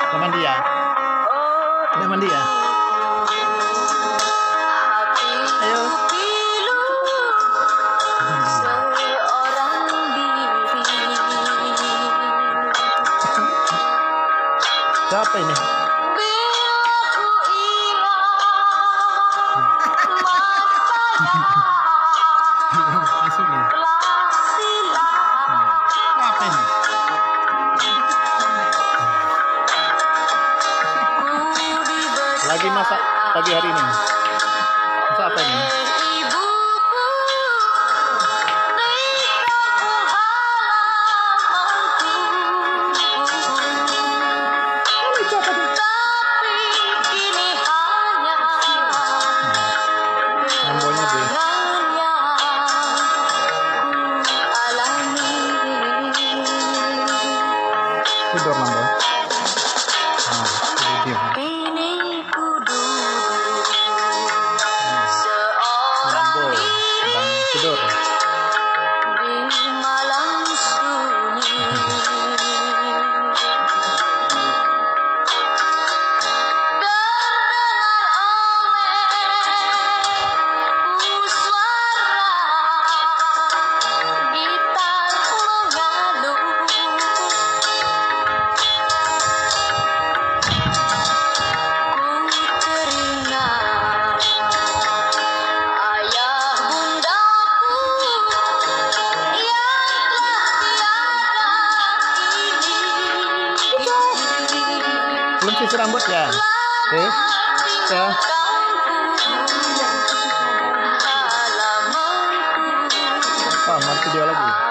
Udah mandi ya? Udah mandi ya? Ayo. Siapa ini? Masuk nih. Apa ini? Lagi masak pagi hari ini. Masak apa ini? Nambonya deh. Tidur nambo. Nambo sedang tidur. Belum sisir rambut ya? Ya. Apa, mau video lagi?